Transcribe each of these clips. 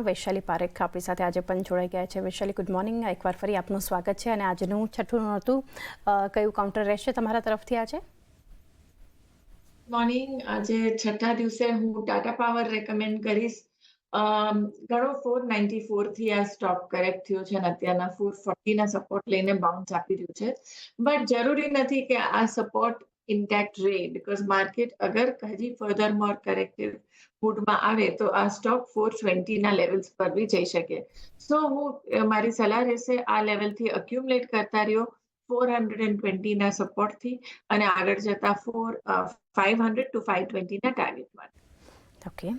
વૈશાલી પારેખ આપણી સાથે આજે પણ જોડાઈ ગયા છે। Vaishali, good morning. એકવાર ફરી આપનું સ્વાગત છે અને આજનું છઠ્ઠું નોરતું કયું કાઉન્ટર રહેશે તમારા તરફથી આજે? મોર્નિંગ। આજે છઠ્ઠા દિવસે હું ટાટા પાવર રેકમેન્ડ કરીશ। ઘણો 494 થી આ સ્ટોક કરેક્ટ થયો છે અને અત્યારના 440 ના સપોર્ટ લઈને બાઉન્સ આપી રહ્યું છે, બટ જરૂરી નથી કે આ સપોર્ટ ઇન્ટેક્ટ રહે, બીકોઝ માર્કેટ અગર હજી ફર્ધર મોર કરેક્ટિવ મૂડમાં આવે તો આ સ્ટોક 420 ના લેવલ્સ પર બી જઈ શકે। સો મારી સલાહ રહેશે આ લેવલથી અક્યુમ્યુલેટ કરતા રહ્યો 420 ના સપોર્ટથી અને આગળ જતા 500 to 520 ના ટાર્ગેટ માટે। Okay,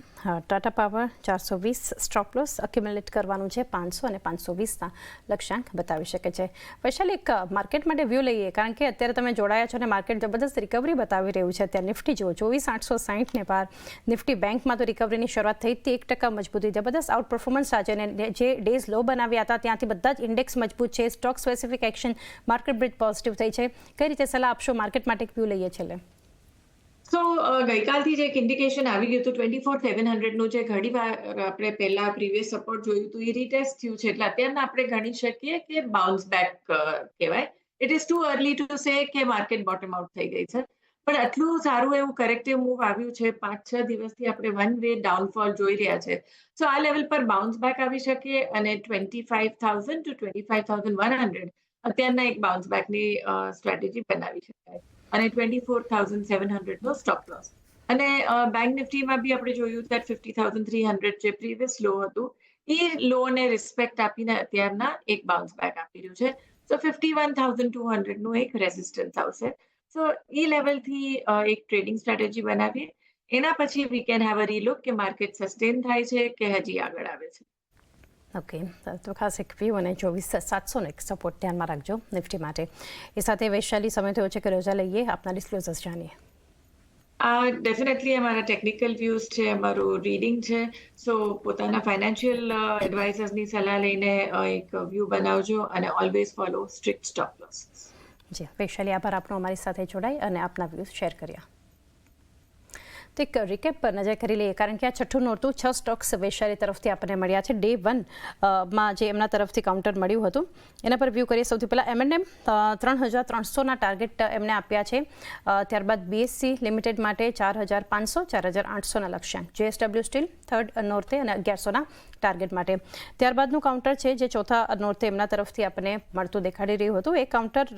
Tata power 420 stop loss અક્યુમ્યુલેટ કરવાનું છે, 500 અને 520ના લક્ષ્યાંક બતાવી શકે છે। વૈશાલી, એક માર્કેટ માટે વ્યૂ લઈએ, કારણ કે અત્યારે તમે જોડાયા છો અને માર્કેટ જબરદસ્ત રિકવરી બતાવી રહ્યું છે। અત્યારે નિફ્ટી જુઓ 24860ને પાર, નિફ્ટી બેંકમાં તો રિકવરીની શરૂઆત થઈ હતી, 1% મજબૂતી, જબરદસ્ત આઉટ પરફોર્મન્સ આજે, અને જે ડેઝ લો બનાવ્યા હતા ત્યાંથી બધા જ ઇન્ડેક્સ મજબૂત છે। Stock specific action, market bridge positive થઈ છે। કઈ રીતે સલાહ આપશો માર્કેટ માટે? એક વ્યૂ લઈએ છેલ્લે। સો ગઈકાલથી જ એક ઇન્ડિકેશન આવી ગયું હતું 24700 નું, જે ઘણી વાર આપણે પહેલા પ્રીવિયસ સપોર્ટ જોયું હતું એ રીટેસ્ટ થયું છે, એટલે અત્યારના આપણે ગણી શકીએ કે બાઉન્સ બેક કહેવાય। It is too early to say કે માર્કેટ બોટમ આઉટ થઈ ગઈ છે, પણ આટલું સારું એવું કરેક્ટિવ મૂવ આવ્યું છે। 5-6 દિવસથી આપણે વન વે ડાઉનફોલ જોઈ રહ્યા છે, સો આ લેવલ પર બાઉન્સ બેક આવી શકે અને 25,000 to 25,100 અત્યારના એક બાઉન્સ બેકની સ્ટ્રેટેજી બનાવી શકાય અને 24,700 નો સ્ટોપ લોસ। અને બેંક નિફ્ટીમાં બી આપણે જોયું that 50,300 જે પ્રીવિયસ લો હતું એ લોને રિસ્પેક્ટ આપીને અત્યારના એક બાઉન્સ બેક આપી રહ્યું છે, સો 51,200 નું એક રેઝિસ્ટન્સ આવશે। સો એ લેવલથી એક ટ્રેડિંગ સ્ટ્રેટેજી બનાવીએ, એના પછી વી કેન હેવ અ રીલુક કે માર્કેટ સસ્ટેન થાય છે કે હજી આગળ આવે છે। ઓકે, તો ખાસ એક વ્યૂ અને 24,700નો એક સપોર્ટ ધ્યાનમાં રાખજો નિફ્ટી માટે। એ સાથે વૈશાલી, સમય થયો છે કે રજા લઈએ, આપના ડિસ્ક્લોઝર્સ જાણીએ। ડેફિનેટલી અમારા ટેકનિકલ વ્યૂઝ છે, અમારું રીડિંગ છે, સો પોતાના ફાઇનાન્શિયલ એડવાઇઝર્સની સલાહ લઈને એક વ્યૂ બનાવજો અને always follow strict stop losses. Ji Vaishali, આભાર આપનો અમારી સાથે જોડાઈ અને આપના વ્યૂઝ શેર કર્યા। તો એક રિકેપ પર નજર કરી લઈએ, કારણ કે આ છઠ્ઠું નોરતું 6 સ્ટોક્સ વૈશાલી તરફથી આપણને મળ્યા છે। ડે 1માં જે એમના તરફથી કાઉન્ટર મળ્યું હતું એના પર વ્યૂ કરીએ। સૌથી પહેલાં M&M 3,300ના ટાર્ગેટ એમને આપ્યા છે, ત્યારબાદ BSC લિમિટેડ માટે 4,500, 4,800ના લક્ષ્યાંક, JSW સ્ટીલ થર્ડ નોર્તે અને 1,100ના ટાર્ગેટ માટે। ત્યારબાદનું કાઉન્ટર છે જે ચોથા નોર્તે એમના તરફથી આપણને મળતું દેખાડી રહ્યું હતું, એ કાઉન્ટર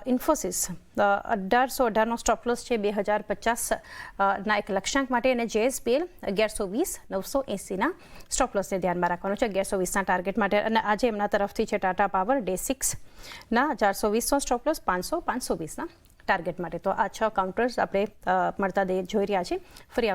ઇન્ફોસિસ 1,818નો સ્ટોપ લોસ છે, 2,050ના એક લક્ષ્યાંક માટે, અને JSPL 1,120, 980ના સ્ટોપ લોસને ધ્યાનમાં રાખવાનું છે, 1,120ના ટાર્ગેટ માટે। અને આજે એમના તરફથી છે ટાટા પાવર ડે 6ના 420નો સ્ટોપ લોસ, 500, 520ના ટાર્ગેટ માટે। તો આ 6 કાઉન્ટર્સ આપણે મળતા જોઈ રહ્યા છીએ। ફરી